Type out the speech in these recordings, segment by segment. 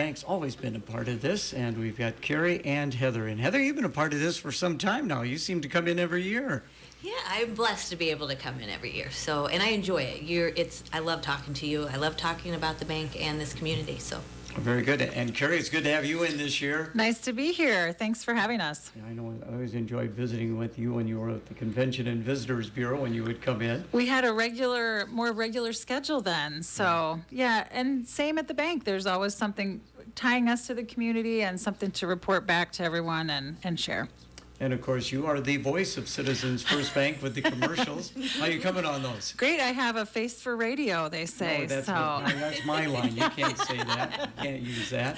Bank's always been a part of this, and we've got Carrie and Heather. And Heather, you've been a part of this for some time now. You seem to come in every year. Yeah, I'm blessed to be able to come in every year. So, and I enjoy it. I love talking to you. I love talking about the bank and this community. So. Very good. And Carrie, it's good to have you in this year. Nice to be here. Thanks for having us. Yeah, I know. I always enjoyed visiting with you when you were at the Convention and Visitors Bureau when you would come in. We had a more regular schedule then. So, yeah, and same at the bank. There's always something tying us to the community and something to report back to everyone and share. And of course, you are the voice of Citizens First Bank with the commercials. How are you coming on those? Great. I have a face for radio, they say. No, that's my line. You can't say that. You can't use that.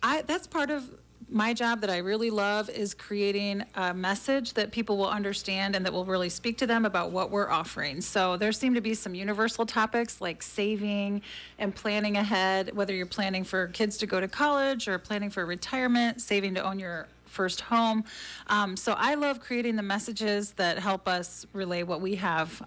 That's part of my job that I really love is creating a message that people will understand and that will really speak to them about what we're offering. So there seem to be some universal topics like saving and planning ahead, whether you're planning for kids to go to college or planning for retirement, saving to own your first home. So I love creating the messages that help us relay what we have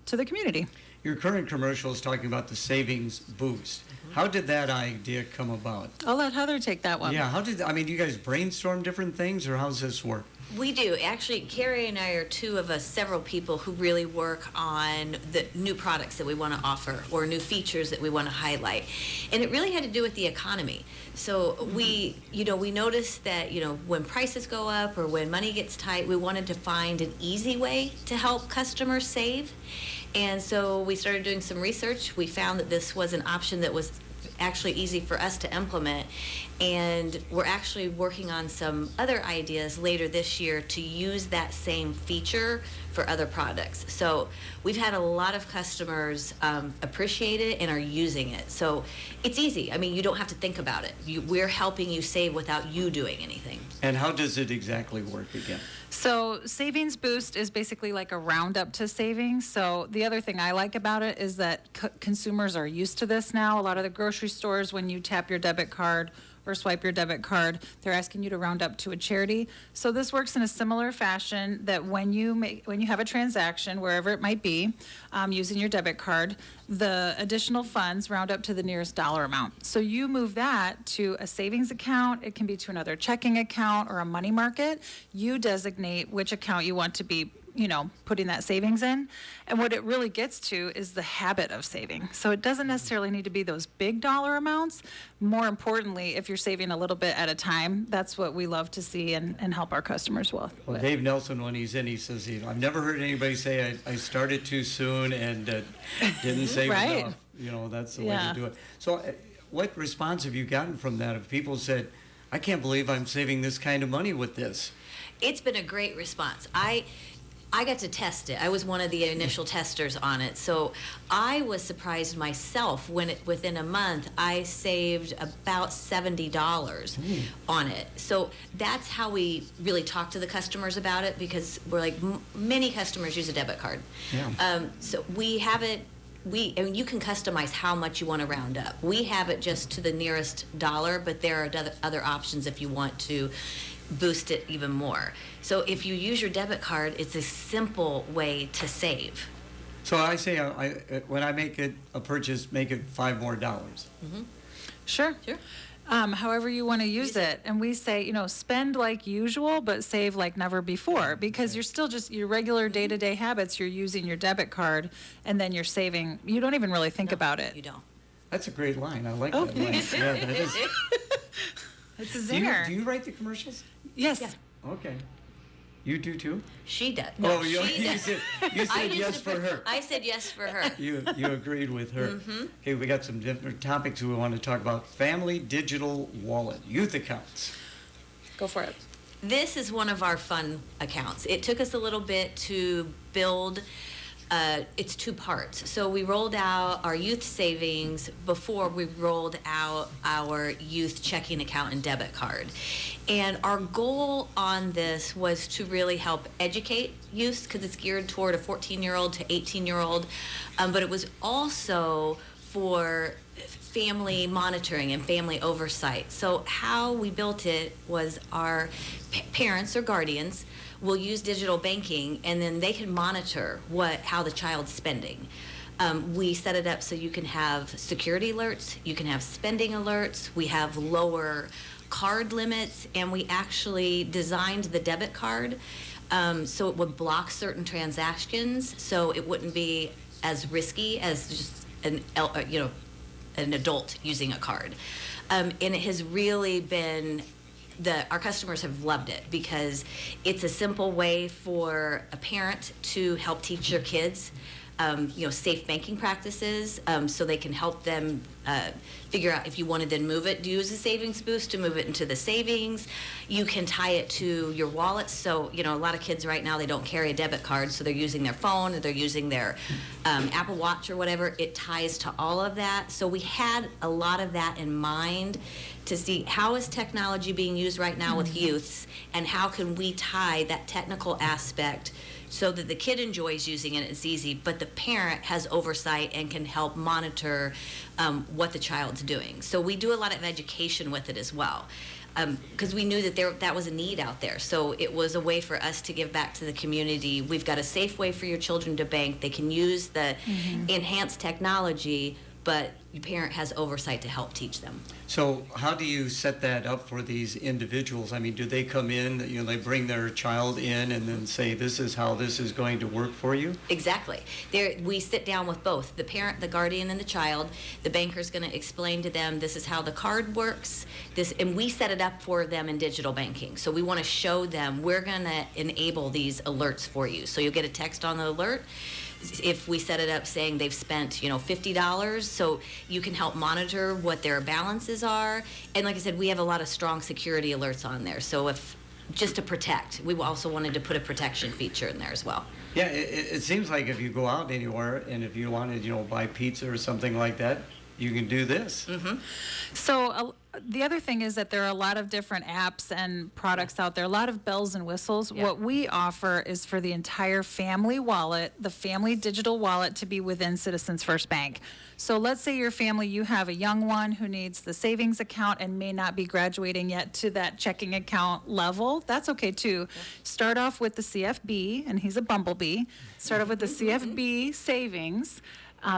to the community. Your current commercial is talking about the savings boost. How did that idea come about? I'll let Heather take that one. Yeah, you guys brainstorm different things, or how does this work? We do. Actually, Carrie and I are two of us, several people who really work on the new products that we want to offer or new features that we want to highlight. And it really had to do with the economy. So we noticed that, when prices go up or when money gets tight, we wanted to find an easy way to help customers save. And so we started doing some research. We found that this was an option that was actually easy for us to implement, and we're actually working on some other ideas later this year to use that same feature for other products. So we've had a lot of customers appreciate it and are using it. So it's easy. You don't have to think about it. We're helping you save without you doing anything. And how does it exactly work again? So Savings Boost is basically like a roundup to savings. So the other thing I like about it is that consumers are used to this now. A lot of the grocery stores, when you tap your debit card or swipe your debit card, they're asking you to round up to a charity. So this works in a similar fashion that when you have a transaction, wherever it might be, using your debit card, the additional funds round up to the nearest dollar amount. So you move that to a savings account. It can be to another checking account or a money market. You designate which account you want to be putting that savings in. And what it really gets to is the habit of saving. So it doesn't necessarily need to be those big dollar amounts. More importantly, if you're saving a little bit at a time, that's what we love to see and help our customers with. Well, Dave Nelson, when he's in, he says, I've never heard anybody say I started too soon and didn't save right. enough. That's the way to do it. So what response have you gotten from that? If people said, I can't believe I'm saving this kind of money with this? It's been a great response. I got to test it. I was one of the initial testers on it. So I was surprised myself when within a month I saved about $70 on it. So that's how we really talk to the customers about it, because we're like, many customers use a debit card. Yeah. So we have it. You can customize how much you want to round up. We have it just to the nearest dollar, but there are other options if you want to boost it even more. So if you use your debit card, it's a simple way to save. So I say when I make a purchase, make it $5 more. Mm-hmm. Sure. However you want to use it. And we say, spend like usual, but save like never before, because you're still just your regular day-to-day habits. You're using your debit card and then you're saving. You don't even really think about it. You don't. That's a great line. I like that line. Yeah, that is. It's a zinger. Do you write the commercials? Yes. Yeah. Okay. You do too? She does. No, you does. said yes for her. I said yes for her. You agreed with her. Mm-hmm. Okay, we got some different topics we want to talk about. Family digital wallet, youth accounts. Go for it. This is one of our fun accounts. It took us a little bit to build. It's two parts. So we rolled out our youth savings before we rolled out our youth checking account and debit card. And our goal on this was to really help educate youth, because it's geared toward a 14-year-old to 18-year-old. But it was also for family monitoring and family oversight. So how we built it was our parents or guardians will use digital banking, and then they can monitor how the child's spending. We set it up so you can have security alerts, you can have spending alerts, we have lower card limits, and we actually designed the debit card so it would block certain transactions, so it wouldn't be as risky as just an adult using a card. And it has really been our customers have loved it because it's a simple way for a parent to help teach their kids safe banking practices, so they can help them figure out if you want to then move it, use a savings boost to move it into the savings. You can tie it to your wallet. So, a lot of kids right now, they don't carry a debit card, so they're using their phone or they're using their Apple Watch or whatever. It ties to all of that. So we had a lot of that in mind to see how is technology being used right now with youths, and how can we tie that technical aspect so that the kid enjoys using it, it's easy, but the parent has oversight and can help monitor what the child's doing. So we do a lot of education with it as well, because we knew that that was a need out there. So it was a way for us to give back to the community. We've got a safe way for your children to bank. They can use the enhanced technology, but your parent has oversight to help teach them. So how do you set that up for these individuals? I mean, do they come in, they bring their child in and then say, this is how this is going to work for you? Exactly. We sit down with both, the parent, the guardian, and the child. The banker's going to explain to them, this is how the card works, and we set it up for them in digital banking. So we want to show them, we're going to enable these alerts for you. So you'll get a text on the alert if we set it up saying they've spent, $50, so you can help monitor what their balances are. And like I said, we have a lot of strong security alerts on there. So just to protect, we also wanted to put a protection feature in there as well. Yeah, it seems like if you go out anywhere and if you wanted, buy pizza or something like that, you can do this. Mm-hmm. So the other thing is that there are a lot of different apps and products out there, a lot of bells and whistles. Yeah. What we offer is for the entire family wallet, the family digital wallet, to be within Citizens First Bank. So let's say your family, you have a young one who needs the savings account and may not be graduating yet to that checking account level. That's okay too. Start off with the CFB, and he's a bumblebee. Start off with the CFB savings.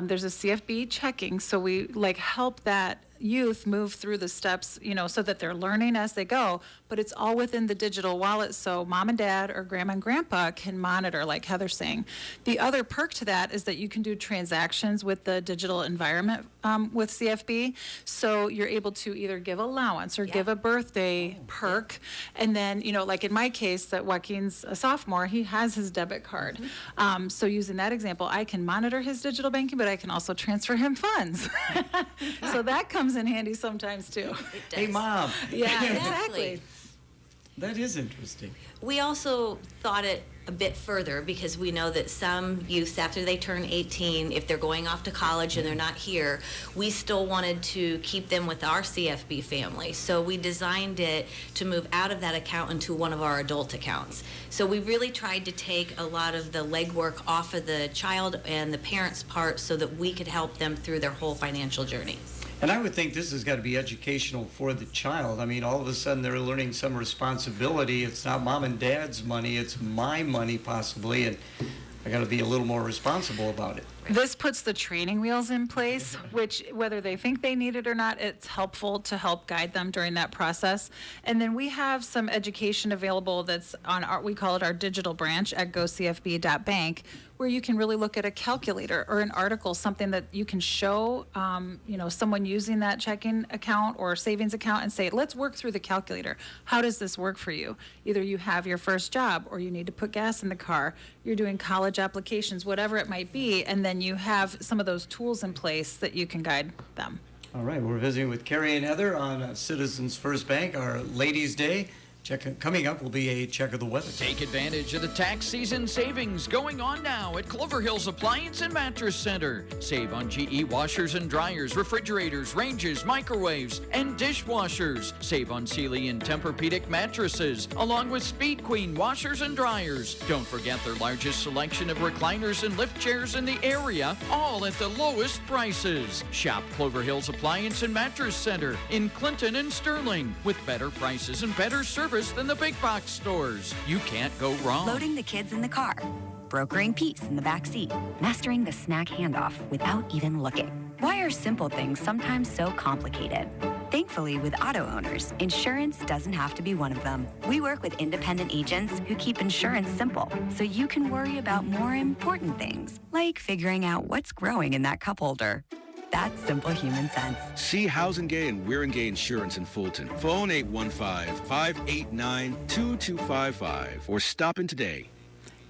There's a CFB checking, so we help that youth move through the steps, so that they're learning as they go, but it's all within the digital wallet, so mom and dad or grandma and grandpa can monitor, like Heather's saying. The other perk to that is that you can do transactions with the digital environment with CFB, so you're able to either give allowance or give a birthday perk, and then, like in my case, that Joaquin's a sophomore, he has his debit card. So using that example, I can monitor his digital banking, but I can also transfer him funds. So that comes in handy sometimes too. It does. Hey, Mom. Yeah, Exactly. exactly. That is interesting. We also thought it a bit further because we know that some youths, after they turn 18, if they're going off to college and they're not here, we still wanted to keep them with our CFB family. So we designed it to move out of that account into one of our adult accounts. So we really tried to take a lot of the legwork off of the child and the parents' part so that we could help them through their whole financial journey. And I would think this has got to be educational for the child. I mean, all of a sudden they're learning some responsibility. It's not mom and dad's money, it's my money possibly, and I got to be a little more responsible about it. This puts the training wheels in place, which whether they think they need it or not, it's helpful to help guide them during that process. And then we have some education available that's on we call it our digital branch at gocfb.bank, where you can really look at a calculator or an article, something that you can show, someone using that checking account or savings account and say, let's work through the calculator. How does this work for you? Either you have your first job or you need to put gas in the car, you're doing college applications, whatever it might be, and then you have some of those tools in place that you can guide them. All right, we're visiting with Carrie and Heather on Citizens First Bank, our Ladies' Day. Coming up will be a check of the weather. Take advantage of the tax season savings going on now at Clover Hills Appliance and Mattress Center. Save on GE washers and dryers, refrigerators, ranges, microwaves, and dishwashers. Save on Sealy and Tempur-Pedic mattresses, along with Speed Queen washers and dryers. Don't forget their largest selection of recliners and lift chairs in the area, all at the lowest prices. Shop Clover Hills Appliance and Mattress Center in Clinton and Sterling with better prices and better service than the big box stores. You can't go wrong. Loading the kids in the car. brokering peace in the back seat, mastering the snack handoff without even looking. Why are simple things sometimes so complicated? Thankfully, with auto owners, insurance doesn't have to be one of them. We work with independent agents who keep insurance simple, so you can worry about more important things, like figuring out what's growing in that cup holder. That's simple human sense. See Housing Gay and We're Gay Insurance in Fulton. Phone 815-589-2255 or stop in today.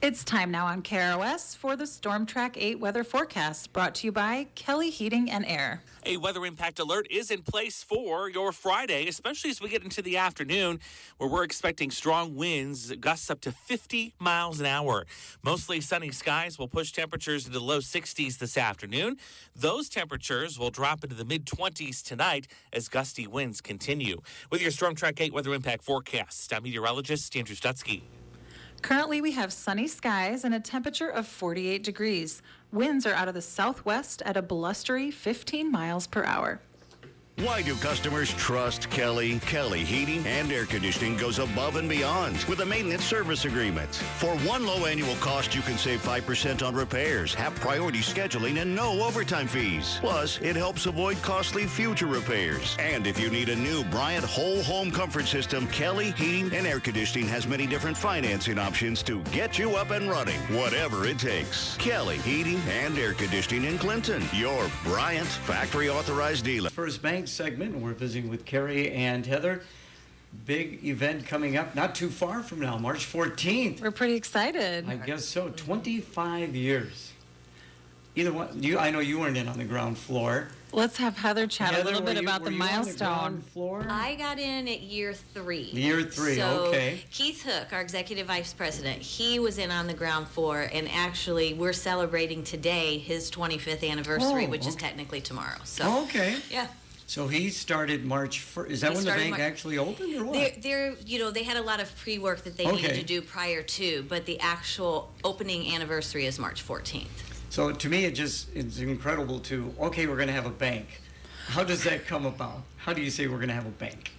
It's time now on KROS for the Storm Track 8 weather forecast, brought to you by Kelly Heating and Air. A weather impact alert is in place for your Friday, especially as we get into the afternoon, where we're expecting strong winds, gusts up to 50 miles an hour. Mostly sunny skies will push temperatures into the low 60s this afternoon. Those temperatures will drop into the mid-20s tonight as gusty winds continue. With your Storm Track 8 weather impact forecast, I'm meteorologist Andrew Stutzky. Currently, we have sunny skies and a temperature of 48 degrees. Winds are out of the southwest at a blustery 15 miles per hour. Why do customers trust Kelly? Kelly Heating and Air Conditioning goes above and beyond with a maintenance service agreement. For one low annual cost, you can save 5% on repairs, have priority scheduling, and no overtime fees. Plus, it helps avoid costly future repairs. And if you need a new Bryant whole home comfort system, Kelly Heating and Air Conditioning has many different financing options to get you up and running, whatever it takes. Kelly Heating and Air Conditioning in Clinton, your Bryant factory authorized dealer. First Bank segment, and we're visiting with Carrie and Heather. Big event coming up not too far from now, March 14th. We're pretty excited. I guess so. 25 years. Either one. I know you weren't in on the ground floor. Let's have Heather chat Heather, a little bit were you- about the were you on milestone. ground floor? I got in at year 3. Year 3, so okay. Keith Hook, our executive vice president, he was in on the ground floor, and actually we're celebrating today his 25th anniversary, which is okay. technically tomorrow. So Oh, okay. yeah. So he started March 1st. Is that He when the started bank actually opened or what? They're, they had a lot of pre-work that they needed Okay. to do prior to, but the actual opening anniversary is March 14th. So to me, it's incredible okay, we're going to have a bank. How does that come about? How do you say we're going to have a bank?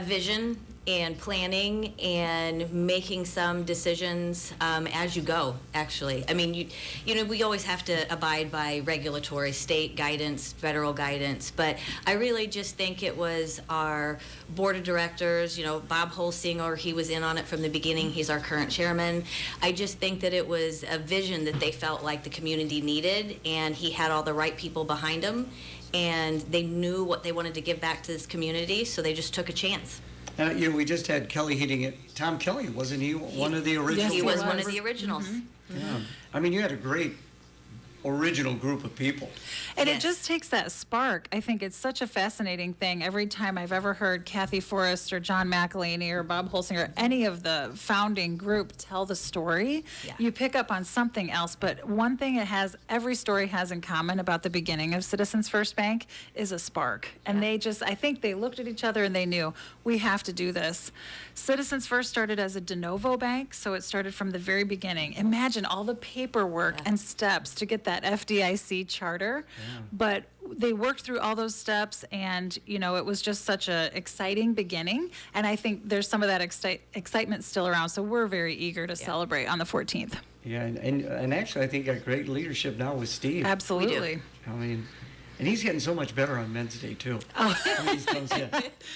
Vision and planning and making some decisions as you go, actually. I mean, we always have to abide by regulatory state guidance, federal guidance, but I really just think it was our board of directors, Bob Holsinger, he was in on it from the beginning. He's our current chairman. I just think that it was a vision that they felt like the community needed, and he had all the right people behind him, and they knew what they wanted to give back to this community, so they just took a chance. We just had Kelly Heating it. Tom Kelly, wasn't he one of the original? He was one was. of the originals. Yeah. I mean, you had a great original group of people. And Yes. it just takes that spark. I think it's such a fascinating thing. Every time I've ever heard Kathy Forrest or John McElhaney or Bob Holsinger, any of the founding group tell the story, Yeah. you pick up on something else. But one thing every story has in common about the beginning of Citizens First Bank is a spark. And I think they looked at each other and they knew, we have to do this. Citizens First started as a de novo bank, so it started from the very beginning. Imagine all the paperwork and steps to get that FDIC charter. But they worked through all those steps, and it was just such a exciting beginning. And I think there's some of that excitement still around. So we're very eager to celebrate on the 14th. Yeah, and actually, I think got great leadership now with Steve. Absolutely. I mean, and he's getting so much better on Men's Day too. Oh. He comes in,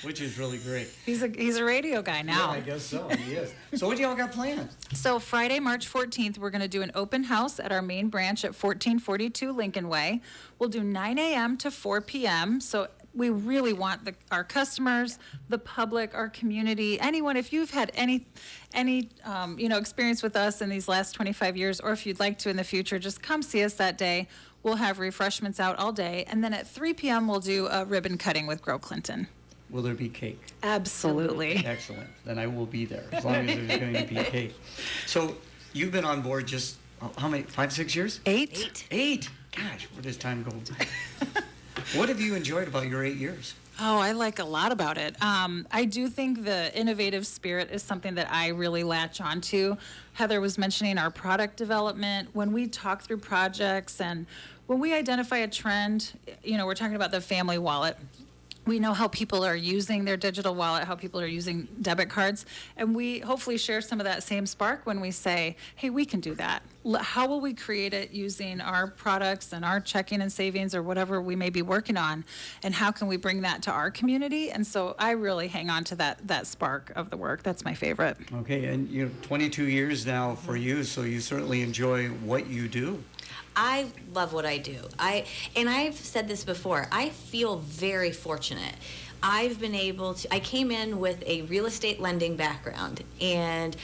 which is really great. He's a radio guy now. Yeah, I guess so. He is. So what do y'all got planned? So Friday, March 14th, we're going to do an open house at our main branch at 1442 Lincoln Way. We'll do 9 a.m. to 4 p.m. So we really want our customers, the public, our community, anyone, if you've had any experience with us in these last 25 years, or if you'd like to in the future, just come see us that day. We'll have refreshments out all day. And then at 3 p.m., we'll do a ribbon cutting with Grow Clinton. Will there be cake? Absolutely. Excellent. Then I will be there as long as there's going to be cake. So you've been on board just, how many, 5, 6 years? 8. 8? Gosh, where does time go? What have you enjoyed about your 8 years? Oh, I like a lot about it. I do think the innovative spirit is something that I really latch onto. Heather was mentioning our product development. When we talk through projects and when we identify a trend, we're talking about the family wallet. We know how people are using their digital wallet, how people are using debit cards, and we hopefully share some of that same spark when we say, hey, we can do that. How will we create it using our products and our checking and savings or whatever we may be working on, and how can we bring that to our community? And so I really hang on to that spark of the work. That's my favorite. Okay, and 22 years now for you, so you certainly enjoy what you do. I love what I do. I've said this before, I feel very fortunate. I've been able to, I came in with a real estate lending background, and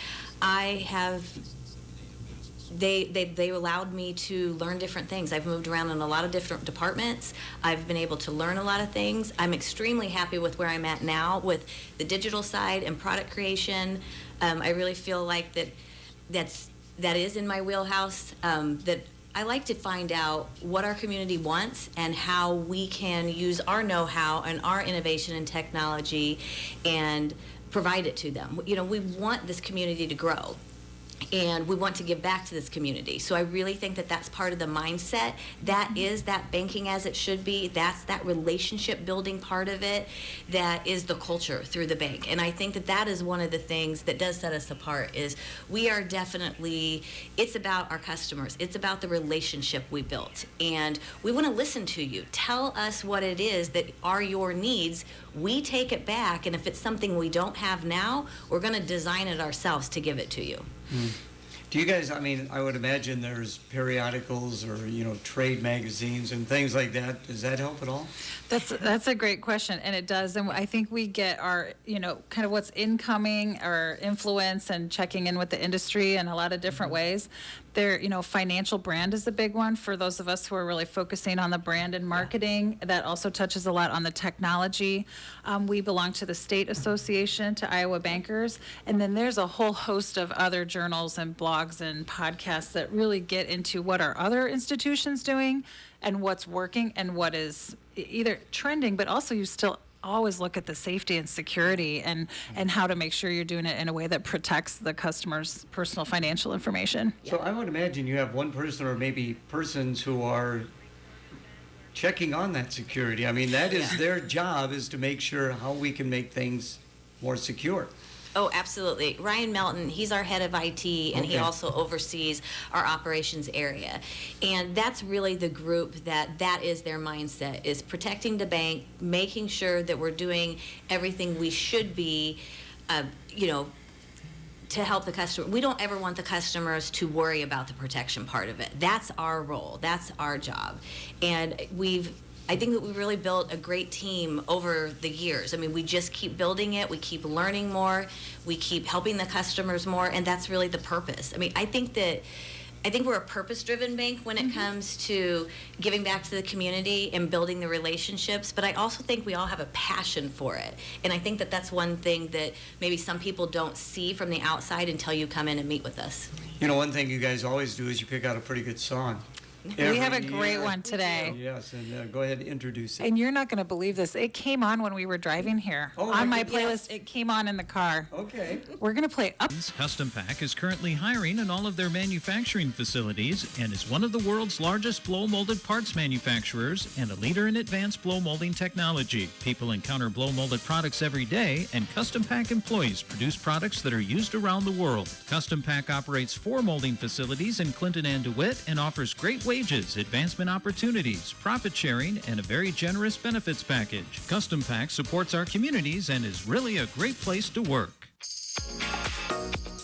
they allowed me to learn different things. I've moved around in a lot of different departments. I've been able to learn a lot of things. I'm extremely happy with where I'm at now with the digital side and product creation. I really feel like that is in my wheelhouse, that I like to find out what our community wants and how we can use our know-how and our innovation and technology and provide it to them. We want this community to grow, and we want to give back to this community. So I really think that that's part of the mindset. That is that banking as it should be. That's that relationship building part of it. That is the culture through the bank. And I think that that is one of the things that does set us apart is we are definitely, it's about our customers. It's about the relationship we built. And we want to listen to you. Tell us what it is that are your needs. We take it back, and if it's something we don't have now, we're going to design it ourselves to give it to you. Do you guys, I would imagine there's periodicals or, trade magazines and things like that. Does that help at all? That's a great question, and it does. And I think we get our, kind of what's incoming, our influence, and checking in with the industry in a lot of different ways. Financial brand is a big one for those of us who are really focusing on the brand and marketing. That also touches a lot on the technology. We belong to the State Association, to Iowa Bankers, and then there's a whole host of other journals and blogs and podcasts that really get into what are other institutions doing and what's working and what is either trending, but also you still always look at the safety and security and how to make sure you're doing it in a way that protects the customer's personal financial information. So I would imagine you have one person or maybe persons who are checking on that security. That is their job, is to make sure how we can make things more secure. Oh, absolutely. Ryan Melton, he's our head of IT, and he also oversees our operations area. And that's really the group that is their mindset, is protecting the bank, making sure that we're doing everything we should be, to help the customer. We don't ever want the customers to worry about the protection part of it. That's our role. That's our job. And I think that we've really built a great team over the years. We just keep building it. We keep learning more. We keep helping the customers more, and that's really the purpose. I think we're a purpose-driven bank when it comes to giving back to the community and building the relationships, but I also think we all have a passion for it. And I think that that's one thing that maybe some people don't see from the outside until you come in and meet with us. One thing you guys always do is you pick out a pretty good song. We have a great one today. Yes, and go ahead and introduce it. And you're not going to believe this. It came on when we were driving here. On my playlist, it came on in the car. Okay. We're going to play Up. Custom Pack is currently hiring in all of their manufacturing facilities and is one of the world's largest blow-molded parts manufacturers and a leader in advanced blow molding technology. People encounter blow-molded products every day, and Custom Pack employees produce products that are used around the world. Custom Pack operates 4 molding facilities in Clinton and DeWitt and offers great wages, advancement opportunities, profit sharing, and a very generous benefits package. Custom Pack supports our communities and is really a great place to work.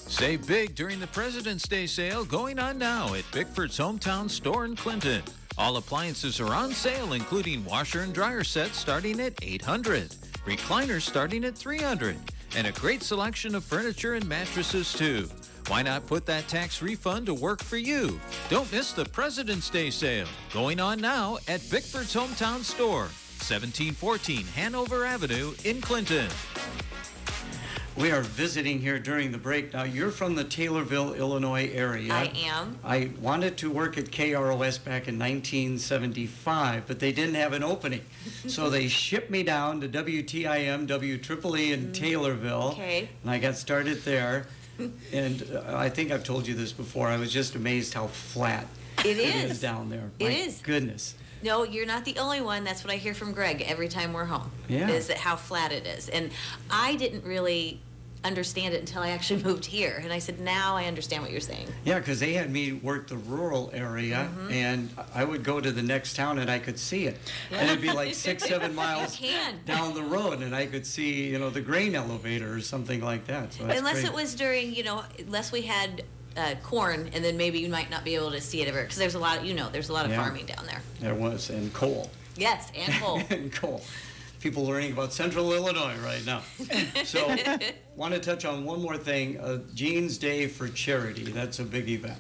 Save big during the President's Day sale going on now at Bickford's hometown store in Clinton. All appliances are on sale, including washer and dryer sets starting at $800, recliners starting at $300, and a great selection of furniture and mattresses too. Why not put that tax refund to work for you? Don't miss the President's Day sale going on now at Bickford's hometown store, 1714 Hanover Avenue in Clinton. We are visiting here during the break. Now, you're from the Taylorville, Illinois area. I am. I wanted to work at KROS back in 1975, but they didn't have an opening. So they shipped me down to WTIM, WEEE in Taylorville. Okay. And I got started there. And I think I've told you this before. I was just amazed how flat it is down there. It My is. Goodness. No, you're not the only one. That's what I hear from Greg every time we're home. Yeah. Is that how flat it is. And I didn't really understand it until I actually moved here. And I said, now I understand what you're saying. Yeah, because they had me work the rural area, and I would go to the next town and I could see it. And it'd be like 6-7 miles down the road, and I could see, the grain elevator or something like that. So that's Unless great. it was during, unless we had corn, and then maybe you might not be able to see it ever, because there's a lot of, there's a lot of farming down there. There was, and coal. Yes, and coal. And coal. People learning about Central Illinois right now. So, want to touch on one more thing. Jeans Day for Charity. That's a big event.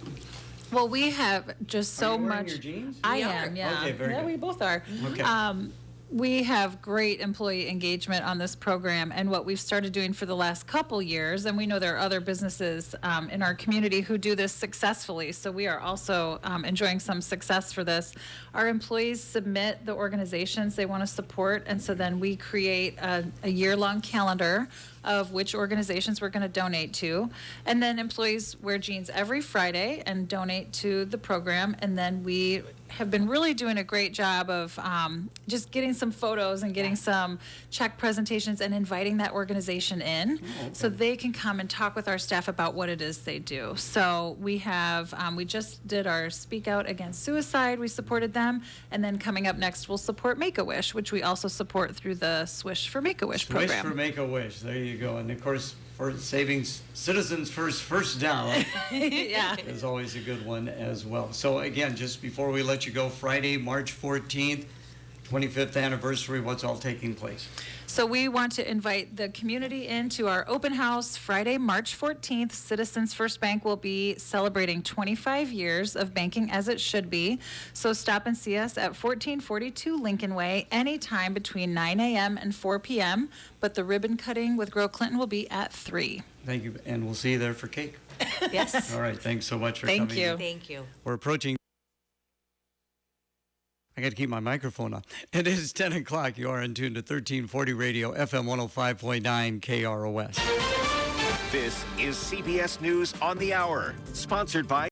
Well, we have just so Are you wearing much. your jeans? I We am, are. yeah. Okay, very yeah, good. we both are. Okay. We have great employee engagement on this program, and what we've started doing for the last couple years, and we know there are other businesses in our community who do this successfully, so we are also enjoying some success for this. Our employees submit the organizations they want to support, and so then we create a year-long calendar of which organizations we're going to donate to. And then employees wear jeans every Friday and donate to the program. And then we have been really doing a great job of just getting some photos and getting some check presentations and inviting that organization in so they can come and talk with our staff about what it is they do. So we have, we just did our Speak Out Against Suicide. We supported them. And then coming up next, we'll support Make-A-Wish, which we also support through the Swish for Make-A-Wish program. Wish for Make-A-Wish. There you go. And of course, for savings, Citizens First Down Yeah. is always a good one as well. So again, just before we let you go, Friday, March 14th, 25th anniversary, what's all taking place? So we want to invite the community into our open house Friday, March 14th. Citizens First Bank will be celebrating 25 years of banking as it should be. So stop and see us at 1442 Lincoln Way anytime between 9 a.m. and 4 p.m. But the ribbon cutting with Grow Clinton will be at 3. Thank you, and we'll see you there for cake. Yes. All right, thanks so much for Thank coming you. in. Thank you. We're approaching. I got to keep my microphone on. It is 10 o'clock. You are in tune to 1340 Radio, FM 105.9 KROS. This is CBS News on the Hour, sponsored by